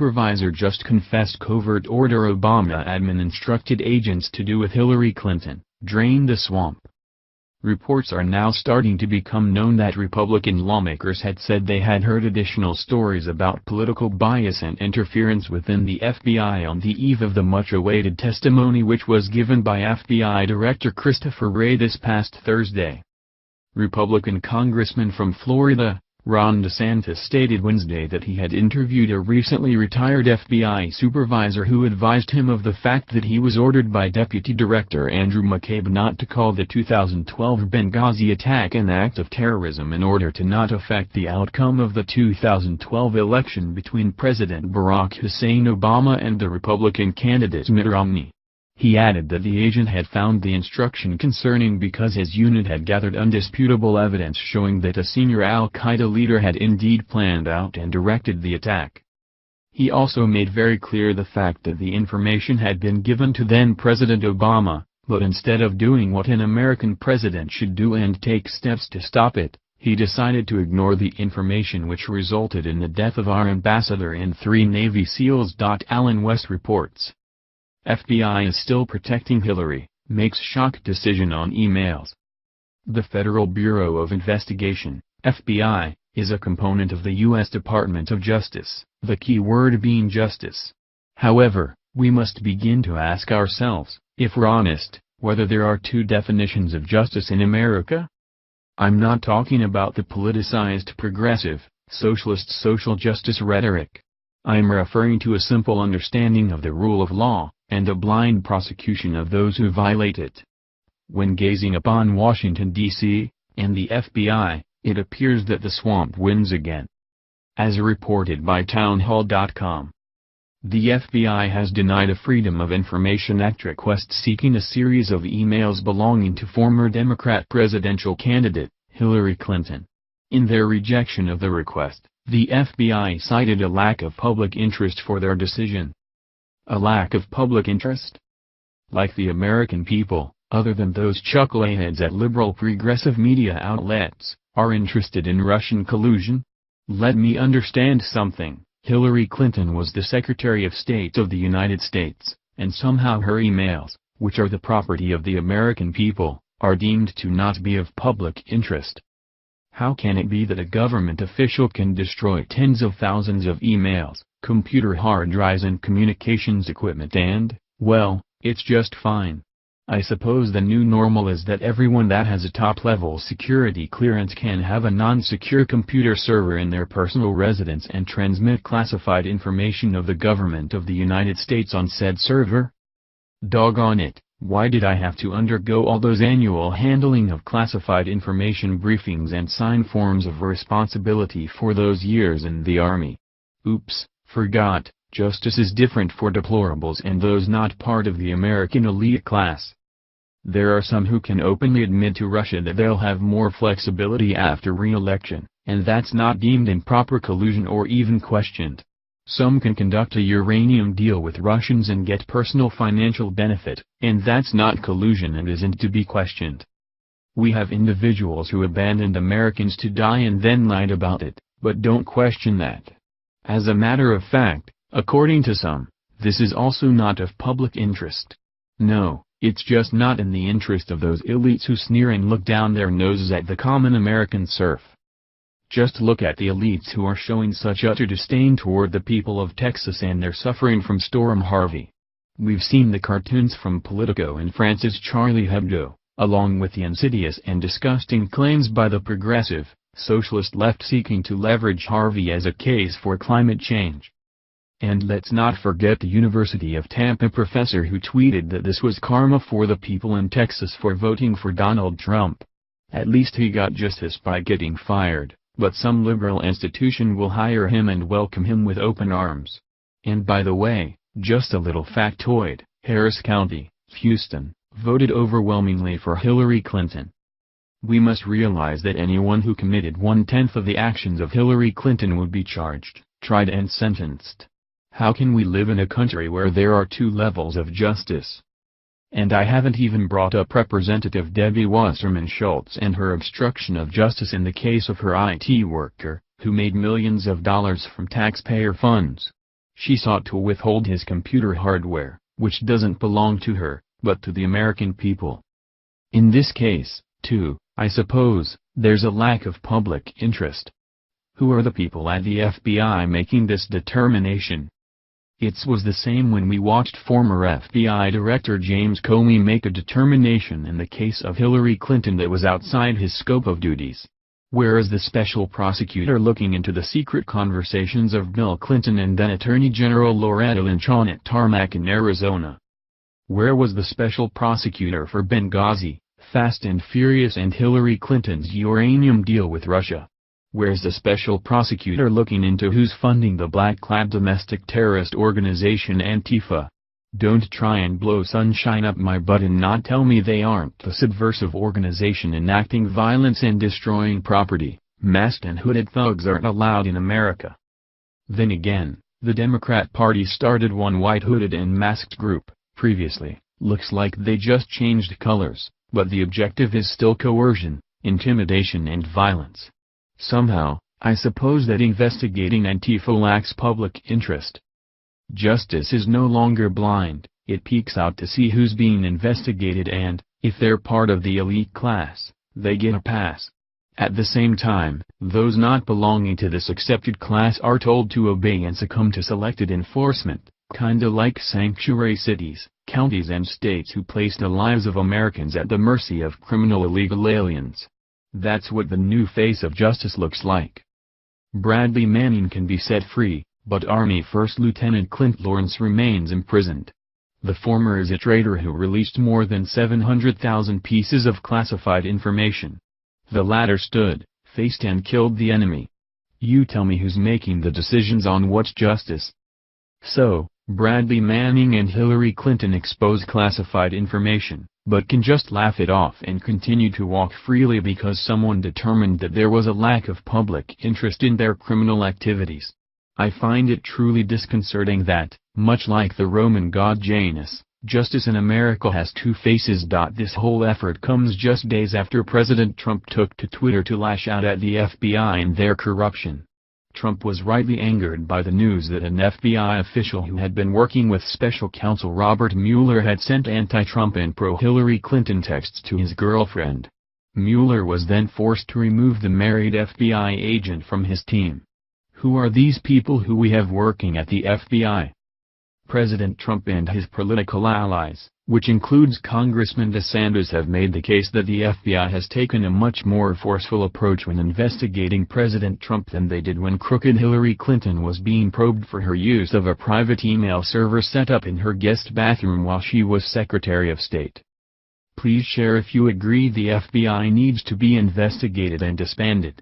Supervisor just confessed covert order Obama admin instructed agents to do with Hillary Clinton, drain the swamp. Reports are now starting to become known that Republican lawmakers had said they had heard additional stories about political bias and interference within the FBI on the eve of the much-awaited testimony which was given by FBI Director Christopher Wray this past Thursday. Republican Congressman from Florida, Ron DeSantis stated Wednesday that he had interviewed a recently retired FBI supervisor who advised him of the fact that he was ordered by Deputy Director Andrew McCabe not to call the 2012 Benghazi attack an act of terrorism in order to not affect the outcome of the 2012 election between President Barack Hussein Obama and the Republican candidate Mitt Romney. He added that the agent had found the instruction concerning because his unit had gathered undisputable evidence showing that a senior al-Qaeda leader had indeed planned out and directed the attack. He also made very clear the fact that the information had been given to then-President Obama, but instead of doing what an American president should do and take steps to stop it, he decided to ignore the information which resulted in the death of our ambassador and 3 Navy SEALs. Allen West reports. FBI is still protecting Hillary, makes shock decision on emails. The Federal Bureau of Investigation, FBI, is a component of the U.S. Department of Justice, the key word being justice. However, we must begin to ask ourselves, if we're honest, whether there are 2 definitions of justice in America. I'm not talking about the politicized progressive, socialist social justice rhetoric. I'm referring to a simple understanding of the rule of law, and a blind prosecution of those who violate it. When gazing upon Washington, D.C., and the FBI, it appears that the swamp wins again. As reported by townhall.com, the FBI has denied a Freedom of Information Act request seeking a series of emails belonging to former Democrat presidential candidate, Hillary Clinton. In their rejection of the request, the FBI cited a lack of public interest for their decision. A lack of public interest? Like the American people, other than those chuckleheads at liberal progressive media outlets, are interested in Russian collusion? Let me understand something. Hillary Clinton was the Secretary of State of the United States, and somehow her emails, which are the property of the American people, are deemed to not be of public interest. How can it be that a government official can destroy tens of thousands of emails, computer hard drives and communications equipment and, well, it's just fine? I suppose the new normal is that everyone that has a top-level security clearance can have a non-secure computer server in their personal residence and transmit classified information of the government of the United States on said server? Doggone it, why did I have to undergo all those annual handling of classified information briefings and sign forms of responsibility for those years in the Army? Oops, forgot, justice is different for deplorables and those not part of the American elite class. There are some who can openly admit to Russia that they'll have more flexibility after re-election, and that's not deemed improper collusion or even questioned. Some can conduct a uranium deal with Russians and get personal financial benefit, and that's not collusion and isn't to be questioned. We have individuals who abandoned Americans to die and then lied about it, but don't question that. As a matter of fact, according to some, this is also not of public interest. No, it's just not in the interest of those elites who sneer and look down their noses at the common American serf. Just look at the elites who are showing such utter disdain toward the people of Texas and their suffering from Storm Harvey. We've seen the cartoons from Politico and France's Charlie Hebdo, along with the insidious and disgusting claims by the progressive, socialist left seeking to leverage Harvey as a case for climate change. And let's not forget the University of Tampa professor who tweeted that this was karma for the people in Texas for voting for Donald Trump. At least he got justice by getting fired, but some liberal institution will hire him and welcome him with open arms. And by the way, just a little factoid, Harris County, Houston, voted overwhelmingly for Hillary Clinton. We must realize that anyone who committed 1/10 of the actions of Hillary Clinton would be charged, tried and sentenced. How can we live in a country where there are 2 levels of justice? And I haven't even brought up Representative Debbie Wasserman Schultz and her obstruction of justice in the case of her IT worker, who made millions of dollars from taxpayer funds. She sought to withhold his computer hardware, which doesn't belong to her, but to the American people. In this case, too, I suppose, there's a lack of public interest. Who are the people at the FBI making this determination? It was the same when we watched former FBI Director James Comey make a determination in the case of Hillary Clinton that was outside his scope of duties. Where is the special prosecutor looking into the secret conversations of Bill Clinton and then Attorney General Loretta Lynch on a tarmac in Arizona? Where was the special prosecutor for Benghazi, Fast and Furious and Hillary Clinton's uranium deal with Russia? Where's the special prosecutor looking into who's funding the black-clad domestic terrorist organization Antifa? Don't try and blow sunshine up my butt and not tell me they aren't the subversive organization enacting violence and destroying property. Masked and hooded thugs aren't allowed in America. Then again, the Democrat Party started one white hooded and masked group, previously. Looks like they just changed colors, but the objective is still coercion, intimidation and violence. Somehow, I suppose that investigating Antifa lacks public interest. Justice is no longer blind, it peeks out to see who's being investigated and, if they're part of the elite class, they get a pass. At the same time, those not belonging to this accepted class are told to obey and succumb to selected enforcement, kinda like sanctuary cities, counties and states who place the lives of Americans at the mercy of criminal illegal aliens. That's what the new face of justice looks like. Bradley Manning can be set free, but Army First Lieutenant Clint Lawrence remains imprisoned. The former is a traitor who released more than 700,000 pieces of classified information. The latter stood, faced and killed the enemy. You tell me who's making the decisions on what's justice. So, Bradley Manning and Hillary Clinton expose classified information, but can just laugh it off and continue to walk freely because someone determined that there was a lack of public interest in their criminal activities. I find it truly disconcerting that, much like the Roman god Janus, justice in America has two faces. This whole effort comes just days after President Trump took to Twitter to lash out at the FBI and their corruption. Trump was rightly angered by the news that an FBI official who had been working with special counsel Robert Mueller had sent anti-Trump and pro-Hillary Clinton texts to his girlfriend. Mueller was then forced to remove the married FBI agent from his team. Who are these people who we have working at the FBI? President Trump and his political allies, which includes Congressman DeSantis, have made the case that the FBI has taken a much more forceful approach when investigating President Trump than they did when crooked Hillary Clinton was being probed for her use of a private email server set up in her guest bathroom while she was Secretary of State. Please share if you agree the FBI needs to be investigated and disbanded.